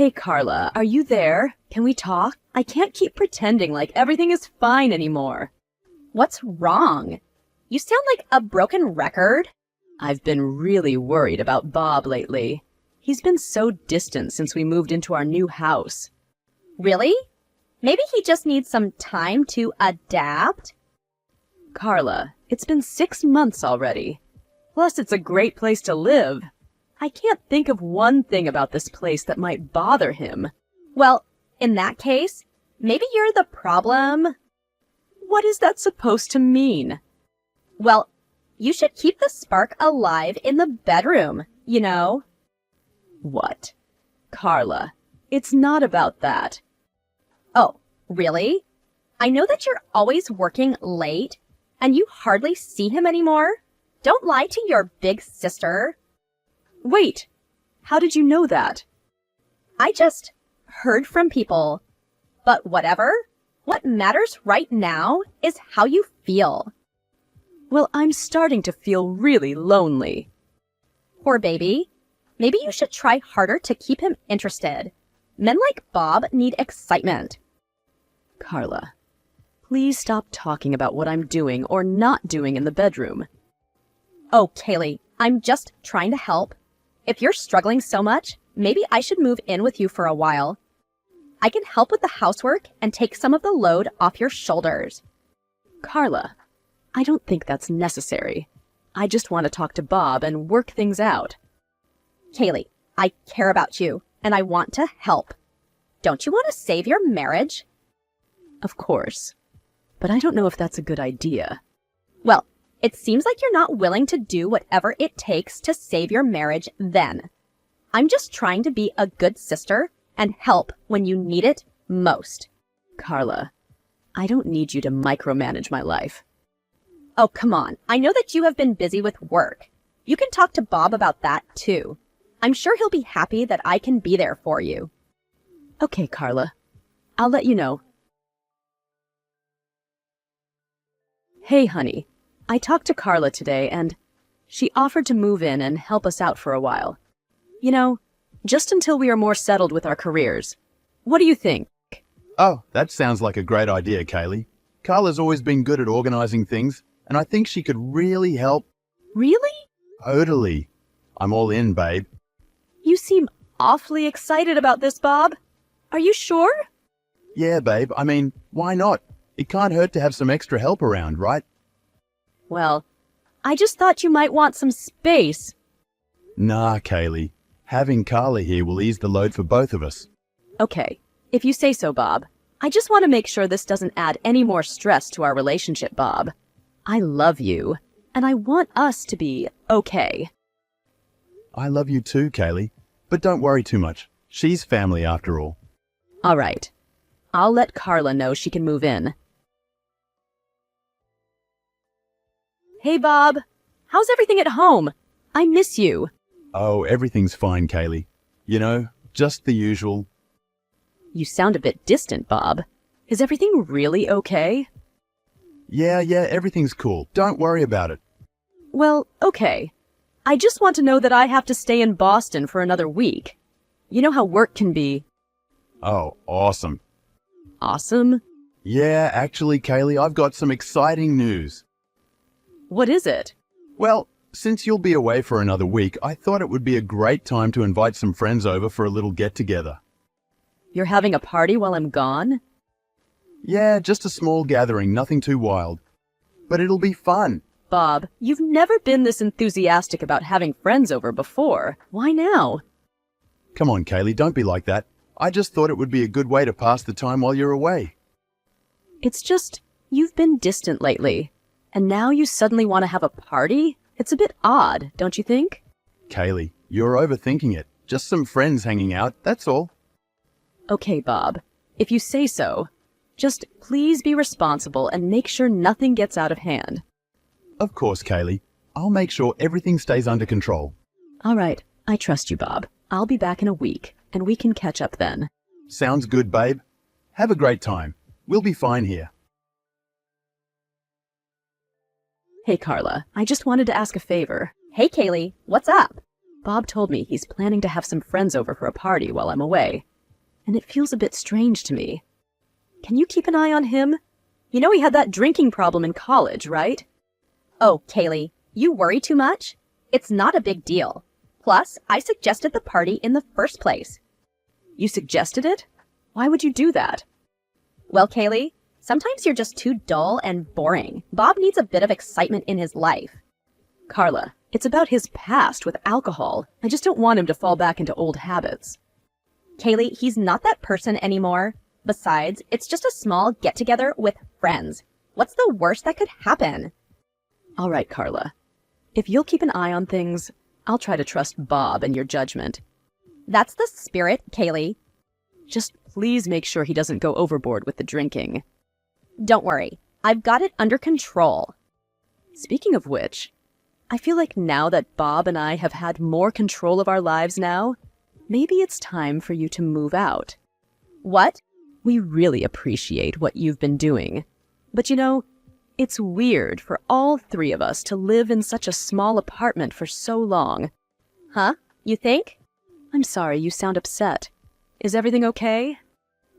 Hey, Carla, are you there? Can we talk? I can't keep pretending like everything is fine anymore. What's wrong? You sound like a broken record. I've been really worried about Bob lately. He's been so distant since we moved into our new house. Really? Maybe he just needs some time to adapt? Carla, it's been 6 months already. Plus, it's a great place to live. I can't think of one thing about this place that might bother him. Well, in that case, maybe you're the problem. What is that supposed to mean? Well, you should keep the spark alive in the bedroom, you know? What? Carla, it's not about that. Oh, really? I know that you're always working late, and you hardly see him anymore. Don't lie to your big sister. Wait, how did you know that? I just heard from people. But whatever. What matters right now is how you feel. Well, I'm starting to feel really lonely. Poor baby. Maybe you should try harder to keep him interested. Men like Bob need excitement. Carla, please stop talking about what I'm doing or not doing in the bedroom. Oh, Kaylee, I'm just trying to help. If you're struggling so much, maybe I should move in with you for a while. I can help with the housework and take some of the load off your shoulders. Carla, I don't think that's necessary. I just want to talk to Bob and work things out. Kaylee, I care about you, and I want to help. Don't you want to save your marriage? Of course, but I don't know if that's a good idea. Well, it seems like you're not willing to do whatever it takes to save your marriage then. I'm just trying to be a good sister and help when you need it most. Carla, I don't need you to micromanage my life. Oh, come on. I know that you have been busy with work. You can talk to Bob about that, too. I'm sure he'll be happy that I can be there for you. Okay, Carla. I'll let you know. Hey, honey. I talked to Carla today, and she offered to move in and help us out for a while. You know, just until we are more settled with our careers. What do you think? Oh, that sounds like a great idea, Kaylee. Carla's always been good at organizing things, and I think she could really help. Really? Totally. I'm all in, babe. You seem awfully excited about this, Bob. Are you sure? Yeah, babe. I mean, why not? It can't hurt to have some extra help around, right? Well, I just thought you might want some space. Nah, Kaylee. Having Carla here will ease the load for both of us. Okay, if you say so, Bob. I just want to make sure this doesn't add any more stress to our relationship, Bob. I love you, and I want us to be okay. I love you too, Kaylee. But don't worry too much. She's family after all. All right. I'll let Carla know she can move in. Hey, Bob. How's everything at home? I miss you. Oh, everything's fine, Kaylee. You know, just the usual. You sound a bit distant, Bob. Is everything really okay? Yeah, everything's cool. Don't worry about it. Well, okay. I just want to know that I have to stay in Boston for another week. You know how work can be. Oh, awesome. Awesome? Yeah, actually, Kaylee, I've got some exciting news. What is it? Well, since you'll be away for another week, I thought it would be a great time to invite some friends over for a little get-together. You're having a party while I'm gone? Yeah, just a small gathering, nothing too wild. But it'll be fun. Bob, you've never been this enthusiastic about having friends over before. Why now? Come on, Kaylee, don't be like that. I just thought it would be a good way to pass the time while you're away. It's just, you've been distant lately. And now you suddenly want to have a party? It's a bit odd, don't you think? Kaylee, you're overthinking it. Just some friends hanging out, that's all. Okay, Bob. If you say so. Just please be responsible and make sure nothing gets out of hand. Of course, Kaylee. I'll make sure everything stays under control. All right. I trust you, Bob. I'll be back in a week, and we can catch up then. Sounds good, babe. Have a great time. We'll be fine here. Hey, Carla. I just wanted to ask a favor. Hey, Kaylee. What's up? Bob told me he's planning to have some friends over for a party while I'm away. and it feels a bit strange to me. Can you keep an eye on him? You know he had that drinking problem in college, right? Oh, Kaylee, you worry too much? It's not a big deal. Plus, I suggested the party in the first place. You suggested it? Why would you do that? Well, Kaylee, sometimes you're just too dull and boring. Bob needs a bit of excitement in his life. Carla, it's about his past with alcohol. I just don't want him to fall back into old habits. Kaylee, he's not that person anymore. Besides, it's just a small get-together with friends. What's the worst that could happen? All right, Carla. If you'll keep an eye on things, I'll try to trust Bob and your judgment. That's the spirit, Kaylee. Just please make sure he doesn't go overboard with the drinking. Don't worry. I've got it under control. Speaking of which, I feel like now that Bob and I have had more control of our lives now, maybe it's time for you to move out. What? We really appreciate what you've been doing. But you know, it's weird for all three of us to live in such a small apartment for so long. Huh? You think? I'm sorry, you sound upset. Is everything okay?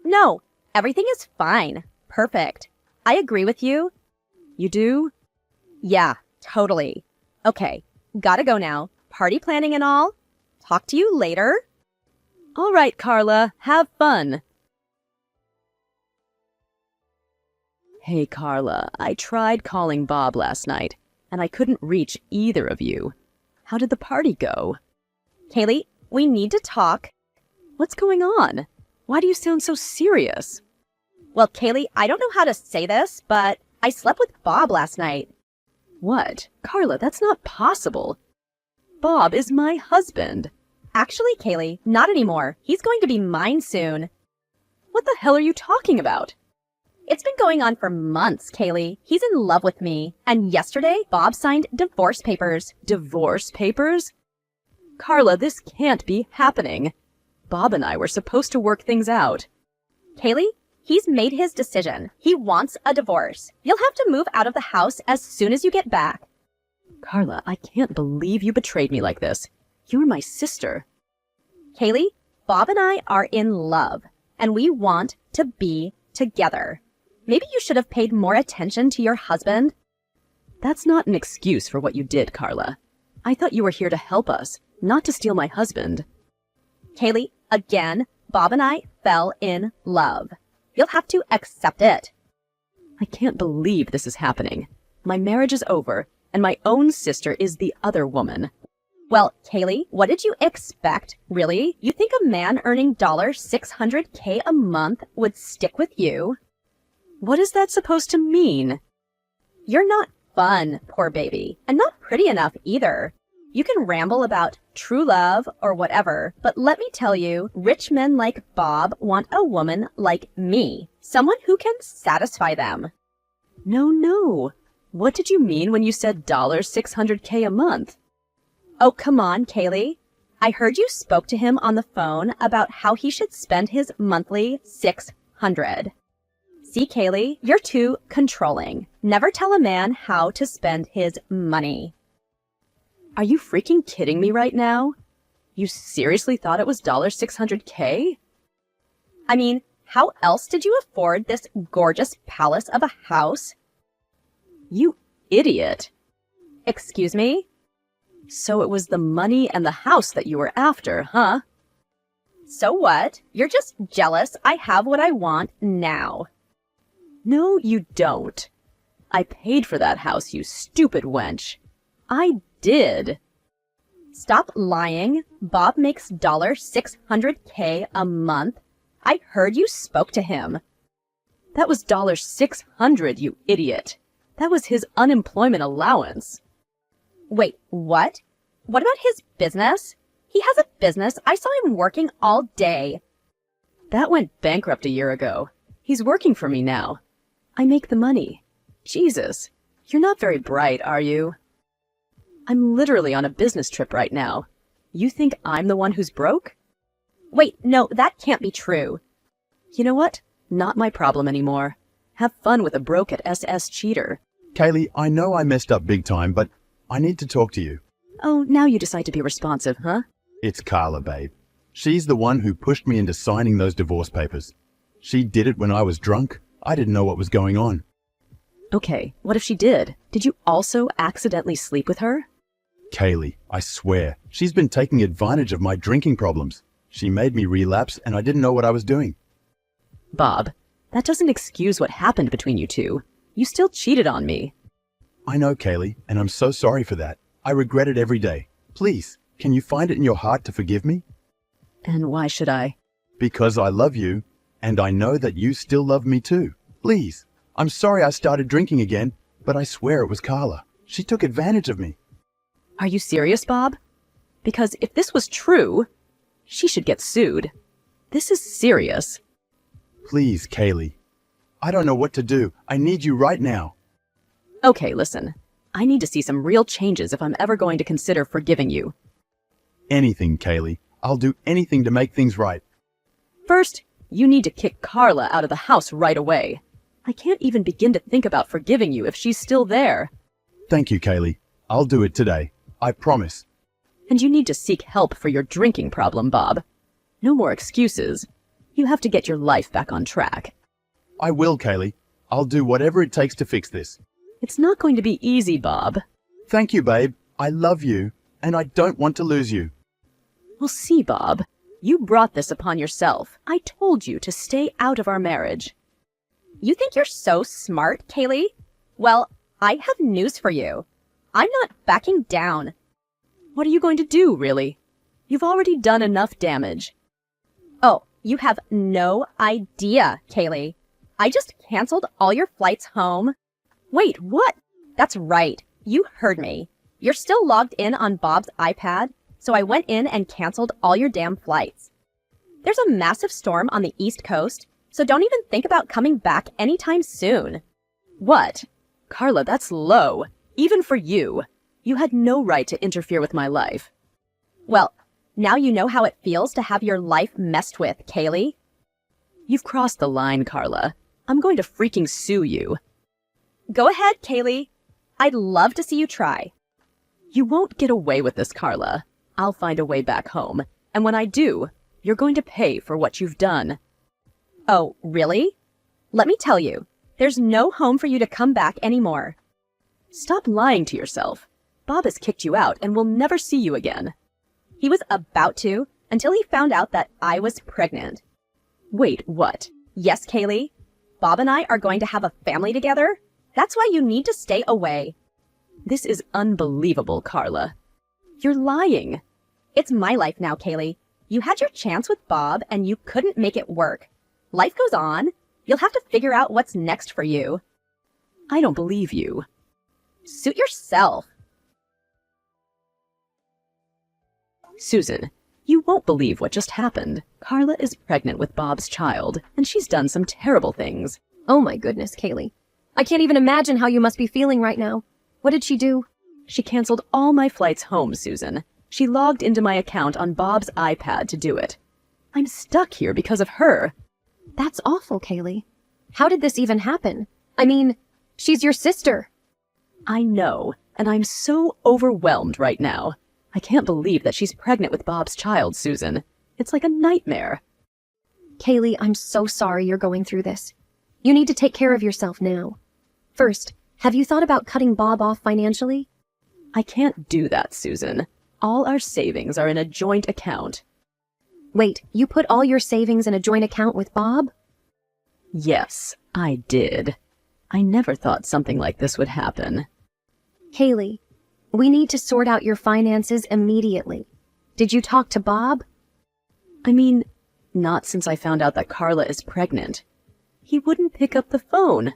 No, everything is fine. Perfect. I agree with you. You do? Yeah, totally. Okay, gotta go now. Party planning and all. Talk to you later. All right, Carla, have fun. Hey, Carla, I tried calling Bob last night, and I couldn't reach either of you. How did the party go? Kaylee, we need to talk. What's going on? Why do you sound so serious? Well, Kaylee, I don't know how to say this, but I slept with Bob last night. What? Carla, that's not possible. Bob is my husband. Actually, Kaylee, not anymore. He's going to be mine soon. What the hell are you talking about? It's been going on for months, Kaylee. He's in love with me. And yesterday, Bob signed divorce papers. Divorce papers? Carla, this can't be happening. Bob and I were supposed to work things out. Kaylee, he's made his decision. He wants a divorce. You'll have to move out of the house as soon as you get back. Carla, I can't believe you betrayed me like this. You're my sister. Kaylee, Bob and I are in love, and we want to be together. Maybe you should have paid more attention to your husband. That's not an excuse for what you did, Carla. I thought you were here to help us, not to steal my husband. Kaylee, again, Bob and I fell in love. You'll have to accept it. I can't believe this is happening. My marriage is over, and my own sister is the other woman. Well, Kaylee, what did you expect? Really? You think a man earning $600K a month would stick with you? What is that supposed to mean? You're not fun, poor baby, and not pretty enough either. You can ramble about true love or whatever, but let me tell you, rich men like Bob want a woman like me, someone who can satisfy them. No. What did you mean when you said $600K a month? Oh, come on, Kaylee. I heard you spoke to him on the phone about how he should spend his monthly $600. See, Kaylee, you're too controlling. Never tell a man how to spend his money. Are you freaking kidding me right now? You seriously thought it was $600K? I mean, how else did you afford this gorgeous palace of a house? You idiot. Excuse me? So it was the money and the house that you were after, huh? So what? You're just jealous I have what I want now. No, you don't. I paid for that house, you stupid wench. I did. Stop lying. Bob makes $600K a month. I heard you spoke to him. That was $600, you idiot. That was his unemployment allowance. Wait, what? What about his business? He has a business. I saw him working all day. That went bankrupt a year ago. He's working for me now. I make the money. Jesus, you're not very bright, are you? I'm literally on a business trip right now. You think I'm the one who's broke? Wait, no, that can't be true. You know what? Not my problem anymore. Have fun with a broke at SS Cheater. Kaylee, I know I messed up big time, but I need to talk to you. Oh, now you decide to be responsive, huh? It's Carla, babe. She's the one who pushed me into signing those divorce papers. She did it when I was drunk. I didn't know what was going on. Okay, what if she did? Did you also accidentally sleep with her? Kaylee, I swear, she's been taking advantage of my drinking problems. She made me relapse and I didn't know what I was doing. Bob, that doesn't excuse what happened between you two. You still cheated on me. I know, Kaylee, and I'm so sorry for that. I regret it every day. Please, can you find it in your heart to forgive me? And why should I? Because I love you, and I know that you still love me too. Please, I'm sorry I started drinking again, but I swear it was Carla. She took advantage of me. Are you serious, Bob? Because if this was true, she should get sued. This is serious. Please, Kaylee. I don't know what to do. I need you right now. Okay, listen. I need to see some real changes if I'm ever going to consider forgiving you. Anything, Kaylee. I'll do anything to make things right. First, you need to kick Carla out of the house right away. I can't even begin to think about forgiving you if she's still there. Thank you, Kaylee. I'll do it today. I promise. And you need to seek help for your drinking problem, Bob. No more excuses. You have to get your life back on track. I will, Kaylee. I'll do whatever it takes to fix this. It's not going to be easy, Bob. Thank you, babe. I love you, and I don't want to lose you. We'll see, Bob. You brought this upon yourself. I told you to stay out of our marriage. You think you're so smart, Kaylee? Well, I have news for you. I'm not backing down. What are you going to do, really? You've already done enough damage. Oh, you have no idea, Kaylee. I just canceled all your flights home. Wait, what? That's right. You heard me. You're still logged in on Bob's iPad, so I went in and canceled all your damn flights. There's a massive storm on the East Coast, so don't even think about coming back anytime soon. What? Carla, that's low. Even for you. You had no right to interfere with my life. Well, now you know how it feels to have your life messed with, Kaylee. You've crossed the line, Carla. I'm going to freaking sue you. Go ahead, Kaylee. I'd love to see you try. You won't get away with this, Carla. I'll find a way back home. And when I do, you're going to pay for what you've done. Oh, really? Let me tell you, there's no home for you to come back anymore. Stop lying to yourself. Bob has kicked you out and will never see you again. He was about to until he found out that I was pregnant. Wait, what? Yes, Kaylee. Bob and I are going to have a family together. That's why you need to stay away. This is unbelievable, Carla. You're lying. It's my life now, Kaylee. You had your chance with Bob and you couldn't make it work. Life goes on. You'll have to figure out what's next for you. I don't believe you. Suit yourself. Susan, you won't believe what just happened. Carla is pregnant with Bob's child, and she's done some terrible things. Oh my goodness, Kaylee. I can't even imagine how you must be feeling right now. What did she do? She canceled all my flights home, Susan. She logged into my account on Bob's iPad to do it. I'm stuck here because of her. That's awful, Kaylee. How did this even happen? I mean, she's your sister. I know, and I'm so overwhelmed right now. I can't believe that she's pregnant with Bob's child, Susan. It's like a nightmare. Kaylee, I'm so sorry you're going through this. You need to take care of yourself now. First, have you thought about cutting Bob off financially? I can't do that, Susan. All our savings are in a joint account. Wait, you put all your savings in a joint account with Bob? Yes, I did. I never thought something like this would happen. Kaylee, we need to sort out your finances immediately. Did you talk to Bob? I mean, not since I found out that Carla is pregnant. He wouldn't pick up the phone.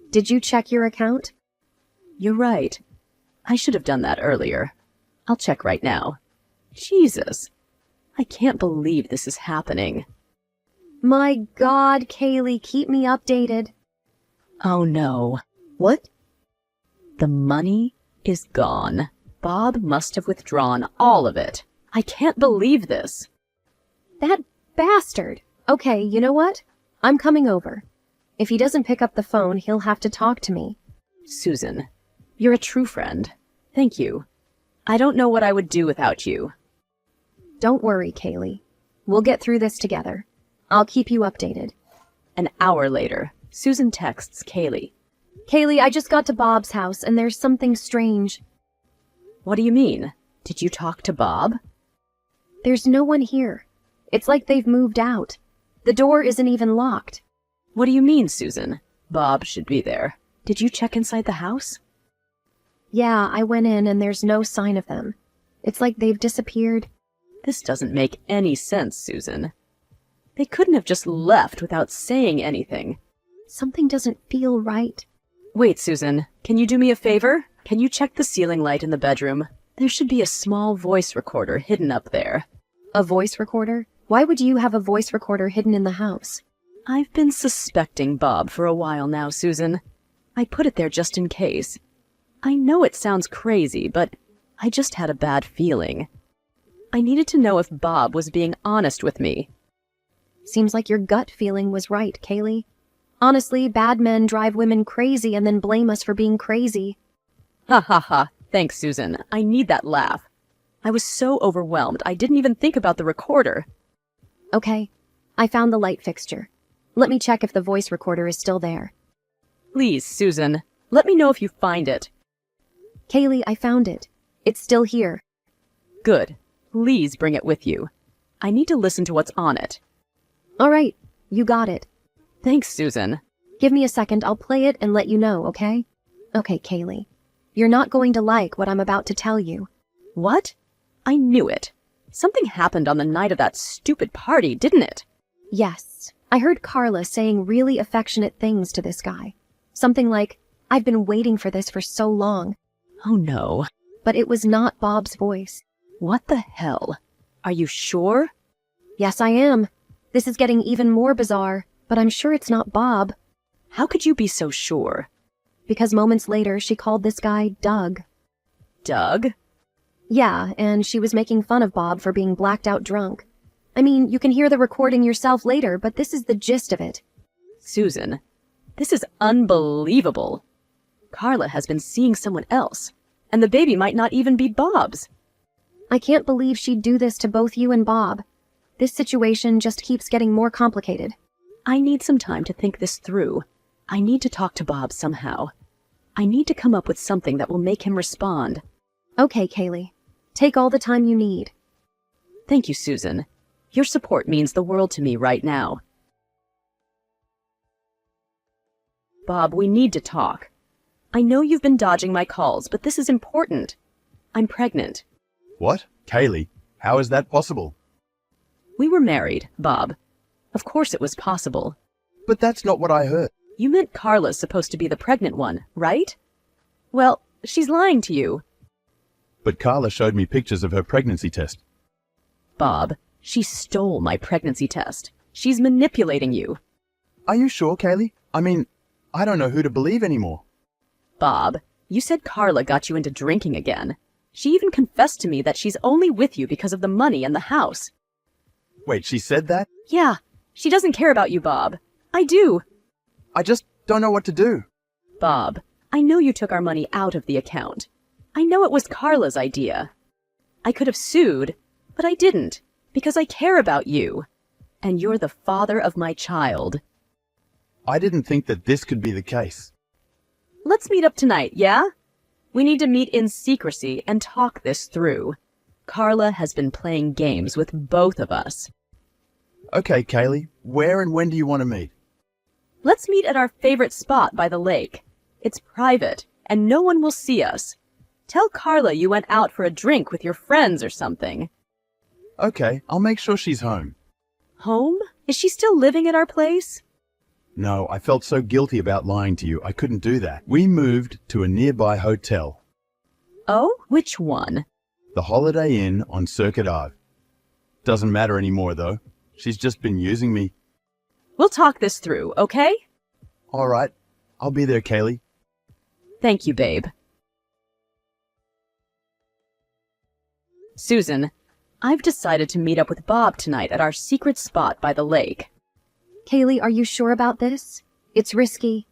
Did you check your account? You're right. I should have done that earlier. I'll check right now. Jesus, I can't believe this is happening. My God, Kaylee, keep me updated. Oh no. What? The money is gone. Bob must have withdrawn all of it. I can't believe this. That bastard. Okay, you know what? I'm coming over. If he doesn't pick up the phone, he'll have to talk to me. Susan, you're a true friend. Thank you. I don't know what I would do without you. Don't worry, Kaylee. We'll get through this together. I'll keep you updated. An hour later, Susan texts Kaylee. Kaylee, I just got to Bob's house and there's something strange. What do you mean? Did you talk to Bob? There's no one here. It's like they've moved out. The door isn't even locked. What do you mean, Susan? Bob should be there. Did you check inside the house? Yeah, I went in and there's no sign of them. It's like they've disappeared. This doesn't make any sense, Susan. They couldn't have just left without saying anything. Something doesn't feel right. Wait, Susan, can you do me a favor? Can you check the ceiling light in the bedroom? There should be a small voice recorder hidden up there. A voice recorder? Why would you have a voice recorder hidden in the house? I've been suspecting Bob for a while now, Susan. I put it there just in case. I know it sounds crazy, but I just had a bad feeling. I needed to know if Bob was being honest with me. Seems like your gut feeling was right, Kaylee. Honestly, bad men drive women crazy and then blame us for being crazy. Ha ha ha. Thanks, Susan. I need that laugh. I was so overwhelmed, I didn't even think about the recorder. Okay, I found the light fixture. Let me check if the voice recorder is still there. Please, Susan, let me know if you find it. Kaylee, I found it. It's still here. Good. Please bring it with you. I need to listen to what's on it. All right, you got it. Thanks, Susan. Give me a second, I'll play it and let you know, okay? Okay, Kaylee. You're not going to like what I'm about to tell you. What? I knew it. Something happened on the night of that stupid party, didn't it? Yes. I heard Carla saying really affectionate things to this guy. Something like, I've been waiting for this for so long. Oh no. But it was not Bob's voice. What the hell? Are you sure? Yes, I am. This is getting even more bizarre, but I'm sure it's not Bob. How could you be so sure? Because moments later, she called this guy Doug. Doug? Yeah, and she was making fun of Bob for being blacked out drunk. I mean, you can hear the recording yourself later, but this is the gist of it. Susan, this is unbelievable. Carla has been seeing someone else, and the baby might not even be Bob's. I can't believe she'd do this to both you and Bob. This situation just keeps getting more complicated. I need some time to think this through. I need to talk to Bob somehow. I need to come up with something that will make him respond. Okay, Kaylee. Take all the time you need. Thank you, Susan. Your support means the world to me right now. Bob, we need to talk. I know you've been dodging my calls, but this is important. I'm pregnant. What? Kaylee, how is that possible? We were married, Bob. Of course it was possible. But that's not what I heard. You meant Carla's supposed to be the pregnant one, right? Well, she's lying to you. But Carla showed me pictures of her pregnancy test. Bob, she stole my pregnancy test. She's manipulating you. Are you sure, Kaylee? I mean, I don't know who to believe anymore. Bob, you said Carla got you into drinking again. She even confessed to me that she's only with you because of the money and the house. Wait, she said that? Yeah, she doesn't care about you, Bob. I do. I just don't know what to do. Bob, I know you took our money out of the account. I know it was Carla's idea. I could have sued, but I didn't, because I care about you. And you're the father of my child. I didn't think that this could be the case. Let's meet up tonight, yeah? We need to meet in secrecy and talk this through. Carla has been playing games with both of us. Okay, Kaylee, where and when do you want to meet? Let's meet at our favorite spot by the lake. It's private, and no one will see us. Tell Carla you went out for a drink with your friends or something. Okay, I'll make sure she's home. Home? Is she still living at our place? No, I felt so guilty about lying to you, I couldn't do that. We moved to a nearby hotel. Oh, which one? The Holiday Inn on Circuit Ave. Doesn't matter anymore, though. She's just been using me. We'll talk this through, okay? All right, I'll be there, Kaylee. Thank you, babe. Susan, I've decided to meet up with Bob tonight at our secret spot by the lake. Kaylee, are you sure about this? It's risky.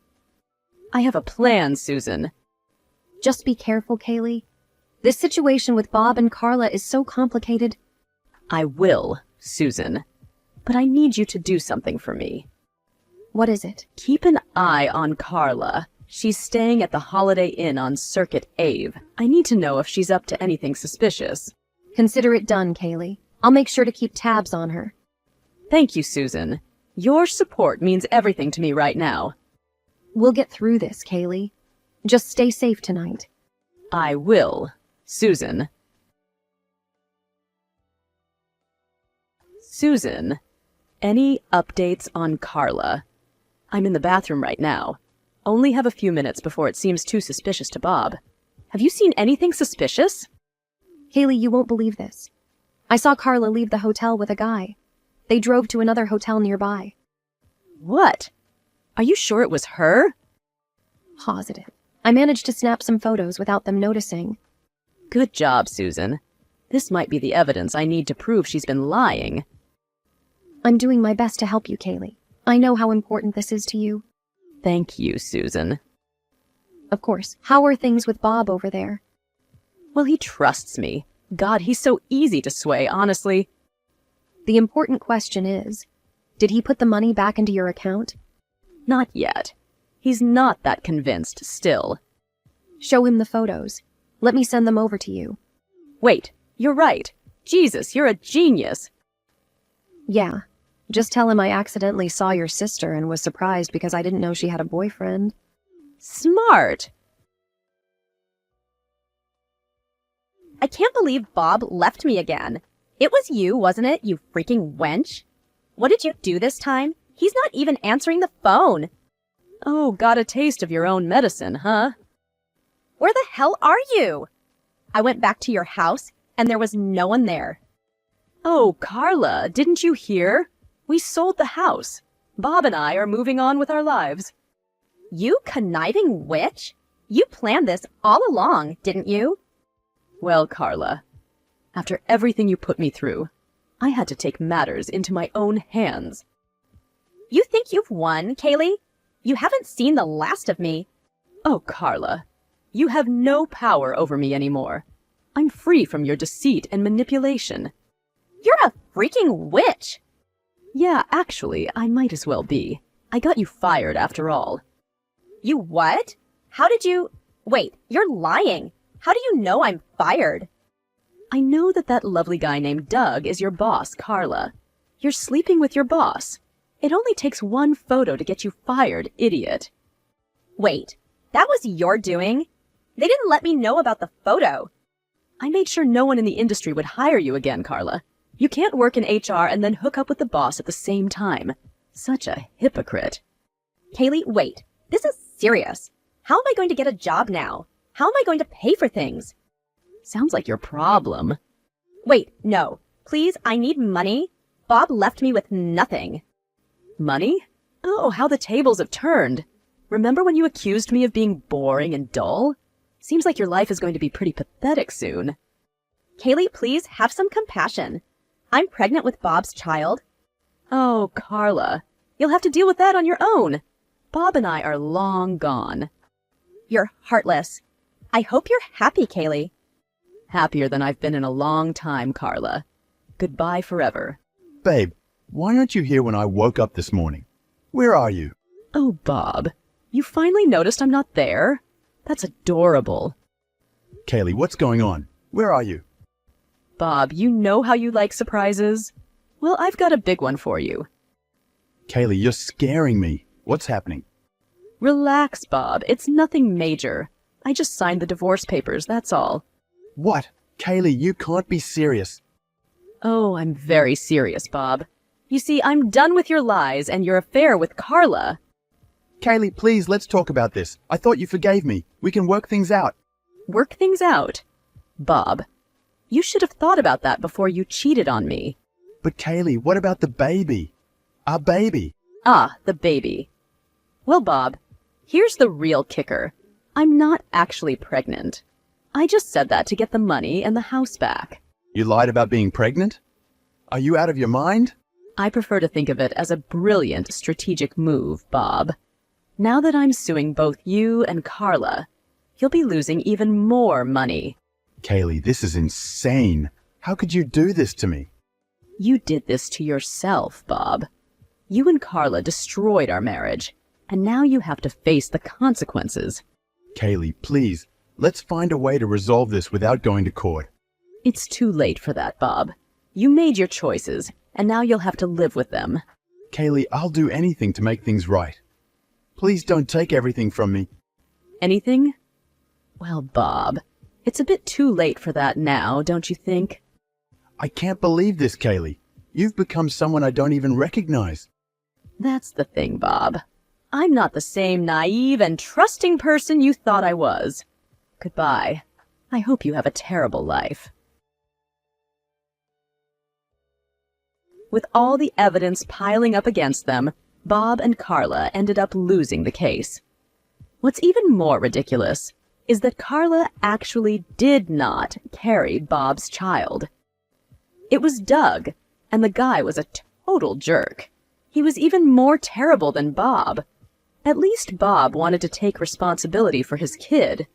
I have a plan, Susan. Just be careful, Kaylee. This situation with Bob and Carla is so complicated. I will, Susan. But I need you to do something for me. What is it? Keep an eye on Carla. She's staying at the Holiday Inn on Circuit Ave. I need to know if she's up to anything suspicious. Consider it done, Kaylee. I'll make sure to keep tabs on her. Thank you, Susan. Your support means everything to me right now. We'll get through this, Kaylee. Just stay safe tonight. I will, Susan. Susan, any updates on Carla? I'm in the bathroom right now. Only have a few minutes before it seems too suspicious to Bob. Have you seen anything suspicious? Kaylee, you won't believe this. I saw Carla leave the hotel with a guy. They drove to another hotel nearby. What? Are you sure it was her? Positive. I managed to snap some photos without them noticing. Good job, Susan. This might be the evidence I need to prove she's been lying. I'm doing my best to help you, Kaylee. I know how important this is to you. Thank you, Susan. Of course. How are things with Bob over there? Well, he trusts me. God, he's so easy to sway, honestly. The important question is, did he put the money back into your account? Not yet. He's not that convinced still. Show him the photos. Let me send them over to you. Wait, you're right. Jesus, you're a genius. Yeah. Just tell him I accidentally saw your sister and was surprised because I didn't know she had a boyfriend. Smart. I can't believe Bob left me again. It was you, wasn't it, you freaking wench? What did you do this time? He's not even answering the phone. Oh, got a taste of your own medicine, huh? Where the hell are you? I went back to your house, and there was no one there. Oh, Carla, didn't you hear? We sold the house. Bob and I are moving on with our lives. You conniving witch? You planned this all along, didn't you? Well, Carla, after everything you put me through, I had to take matters into my own hands. You think you've won, Kaylee? You haven't seen the last of me. Oh, Carla, you have no power over me anymore. I'm free from your deceit and manipulation. You're a freaking witch! Yeah, actually, I might as well be. I got you fired after all. You what? How did you... Wait, you're lying. How do you know I'm fired? I know that lovely guy named Doug is your boss, Carla. You're sleeping with your boss. It only takes one photo to get you fired, idiot. Wait, that was your doing? They didn't let me know about the photo. I made sure no one in the industry would hire you again, Carla. You can't work in HR and then hook up with the boss at the same time. Such a hypocrite. Kaylee, wait. This is serious. How am I going to get a job now? How am I going to pay for things? Sounds like your problem. Wait, no. Please, I need money. Bob left me with nothing. Money? Oh, how the tables have turned. Remember when you accused me of being boring and dull? Seems like your life is going to be pretty pathetic soon. Kaylee, please have some compassion. I'm pregnant with Bob's child. Oh, Carla, you'll have to deal with that on your own. Bob and I are long gone. You're heartless. I hope you're happy, Kaylee. Happier than I've been in a long time, Carla. Goodbye forever. Babe, why aren't you here when I woke up this morning? Where are you? Oh, Bob, you finally noticed I'm not there? That's adorable. Kaylee, what's going on? Where are you? Bob, you know how you like surprises? Well, I've got a big one for you. Kaylee, you're scaring me. What's happening? Relax, Bob. It's nothing major. I just signed the divorce papers, that's all. What? Kaylee, you can't be serious. Oh, I'm very serious, Bob. You see, I'm done with your lies and your affair with Carla. Kaylee, please, let's talk about this. I thought you forgave me. We can work things out. Work things out? Bob, you should have thought about that before you cheated on me. But Kaylee, what about the baby? Our baby. Ah, the baby. Well, Bob, here's the real kicker. I'm not actually pregnant. I just said that to get the money and the house back. You lied about being pregnant? Are you out of your mind? I prefer to think of it as a brilliant strategic move, Bob. Now that I'm suing both you and Carla, you'll be losing even more money. Kaylee, this is insane. How could you do this to me? You did this to yourself, Bob. You and Carla destroyed our marriage, and now you have to face the consequences. Kaylee, please, let's find a way to resolve this without going to court. It's too late for that, Bob. You made your choices, and now you'll have to live with them. Kaylee, I'll do anything to make things right. Please don't take everything from me. Anything? Well, Bob, it's a bit too late for that now, don't you think? I can't believe this, Kaylee. You've become someone I don't even recognize. That's the thing, Bob. I'm not the same naive and trusting person you thought I was. Goodbye. I hope you have a terrible life. With all the evidence piling up against them, Bob and Carla ended up losing the case. What's even more ridiculous is that Carla actually did not carry Bob's child. It was Doug, and the guy was a total jerk. He was even more terrible than Bob. At least Bob wanted to take responsibility for his kid.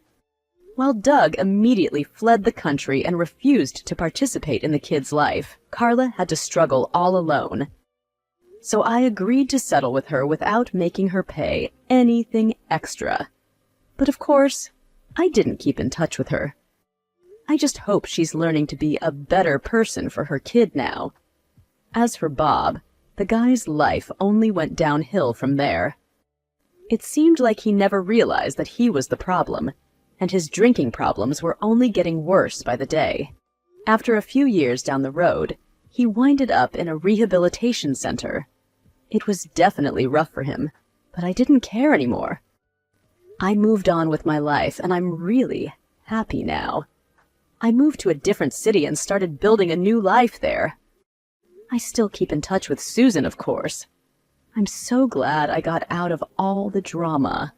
While Doug immediately fled the country and refused to participate in the kid's life, Carla had to struggle all alone. So I agreed to settle with her without making her pay anything extra. But of course, I didn't keep in touch with her. I just hope she's learning to be a better person for her kid now. As for Bob, the guy's life only went downhill from there. It seemed like he never realized that he was the problem, and his drinking problems were only getting worse by the day. After a few years down the road, he winded up in a rehabilitation center. It was definitely rough for him, but I didn't care anymore. I moved on with my life, and I'm really happy now. I moved to a different city and started building a new life there. I still keep in touch with Susan, of course. I'm so glad I got out of all the drama.